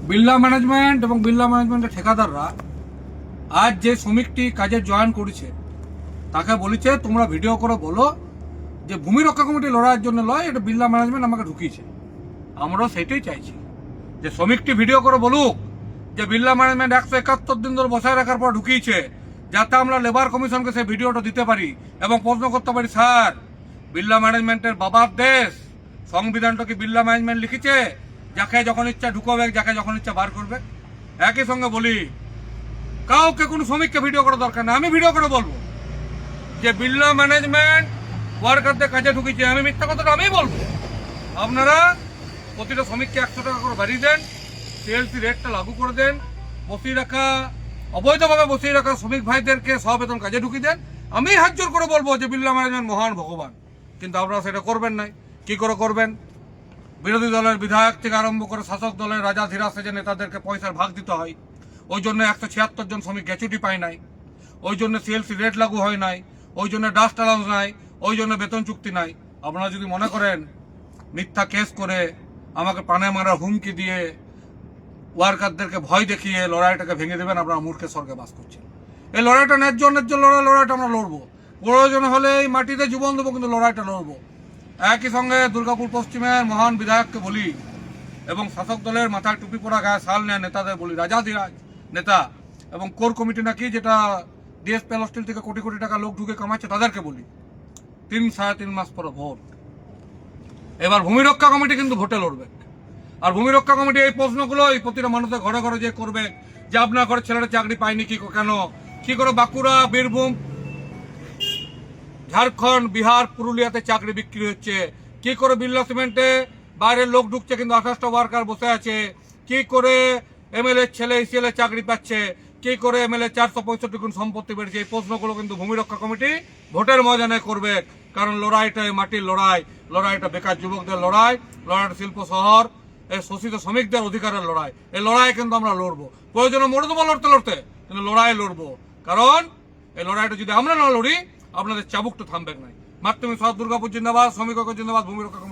Birla management এবং বিড়লা ম্যানেজমেন্টের ঠিকাদাররা আজ যে শ্রমিকটি কাজে জয়েন করেছে তাকে বলেছে তোমরা ভিডিও করে বলো যে ভূমি রক্ষা কমিটি লড়াইয়ের জন্য লয়, এটা বিড়লা ম্যানেজমেন্ট আমাকে ঢুকিয়েছে। আমরাও সেটাই চাইছি যে শ্রমিকটি ভিডিও করে বলুক যে বিড়লা ম্যানেজমেন্ট 171 দিন ধরে বসায় রাখার পর ঢুকিয়েছে, যাতে আমরা লেবার কমিশনকে সেই ভিডিওটা দিতে পারি এবং প্রশ্ন করতে পারি, স্যার বিড়লা ম্যানেজমেন্টের বাবার দেশ সংবিধানটা কি বিড়লা ম্যানেজমেন্ট লিখেছে যাকে যখন ইচ্ছা ঢুকবে, যাকে যখন ইচ্ছা বার করবে? একই সঙ্গে বলি কাউকে কোনো শ্রমিককে ভিডিও করার দরকার নেই। আমি ভিডিও করে বলবো যে বিড়লা ম্যানেজমেন্ট ওয়ার্কারদের কাজে ঢুকিয়েছে, আমি মিথ্যা কথাটা আমি বলবো। আপনারা প্রতিটা শ্রমিককে 100 টাকা করে বাড়িয়ে দেন, সিএলসি রেটটা লাগু করে দেন, বসিয়ে রাখা অবৈধভাবে বসিয়ে রাখা শ্রমিক ভাইদেরকে সবেতন কাজে ঢুকিয়ে দেন। আমি হাত জোর করে বলবো যে বিড়লা ম্যানেজমেন্ট মহান ভগবান, কিন্তু আপনারা সেটা করবেন নাই। কি করে করবেন? বিরোধী দলের বিধায়ক থেকে আরম্ভ করে শাসক দলের রাজা ধীরাজ সেজে নেতাদেরকে পয়সার ভাগ দিতে হয়, ওই জন্য 176 জন শ্রমিক গ্যাচুটি পায় নাই, ওই জন্য সিএলসি রেট লাগু হয় নাই, ওই জন্য ডাস্ট অ্যালাউন্স নাই, ওই জন্য বেতন চুক্তি নাই। আপনারা যদি মনে করেন মিথ্যা কেস করে আমাকে পানে মারার হুমকি দিয়ে ওয়ার্কারদেরকে ভয় দেখিয়ে লড়াইটাকে ভেঙে দেবেন, আপনারা মূর্খের স্বর্গে বাস করছেন। এই লড়াইটা ন্যায্য লড়াইটা আমরা লড়বো, প্রয়োজন হলে এই মাটিতে জীবন দেবো, কিন্তু লড়াইটা লড়বো। একই সঙ্গে দুর্গাপুর পশ্চিমের মহান বিধায়ককে বলি এবং শাসক দলের মাথায় টুপি পরা গায়ে শাল নেয় নেতাদের বলি, রাজা ধীরাজ নেতা এবং কোর কমিটি নাকি যেটা ডিএস প্যালস্টিল থেকে কোটি কোটি টাকা লোক ঢুকে কামাচ্ছে তাদেরকে বলি, 3-3.5 মাস পরে ভোট। এবার ভূমি রক্ষা কমিটি কিন্তু ভোটে লড়বে, আর ভূমি রক্ষা কমিটি এই প্রশ্নগুলো এই প্রতিটা মানুষের ঘরে ঘরে যে করবে যে আপনার ঘরে ছেলেরা চাকরি পায়নি কি কেন, কি করে বাঁকুড়া, বীরভূম, ঝাড়খণ্ড, বিহার, পুরুলিয়াতে চাকরি বিক্রি হচ্ছে, কি করে বিড়লা সিমেন্টে বাইরের লোক ঢুকছে কিন্তু 28টা ওয়ার্কার বসে আছে, কি করে এমএলএ ছেলে ইসিএল এর চাকরি পাচ্ছে, কি করে এমএলএ 465 গুণ সম্পত্তি বেড়েছে, এই প্রশ্নগুলো কিন্তু ভূমি রক্ষা কমিটি ভোটের ময়দানে করবে। কারণ লড়াইটা এই মাটির লড়াই, লড়াইটা বেকার যুবকদের লড়াই, লড়াইটা শিল্প শহর এই শোষিত শ্রমিকদের অধিকারের লড়াই। এই লড়াই কিন্তু আমরা লড়বো, প্রয়োজনে মরে দেবো লড়তে লড়তে, কিন্তু লড়াই লড়বো। কারণ এই লড়াইটা যদি আমরা না লড়ি আপনাদের চাবুকটা থামবে নাই। মাধ্যমিক সব দুর্গাপুর জিন্দাবাদ, শ্রমিক জিন্দাবাদ, ভূমি রক্ষা কমিটি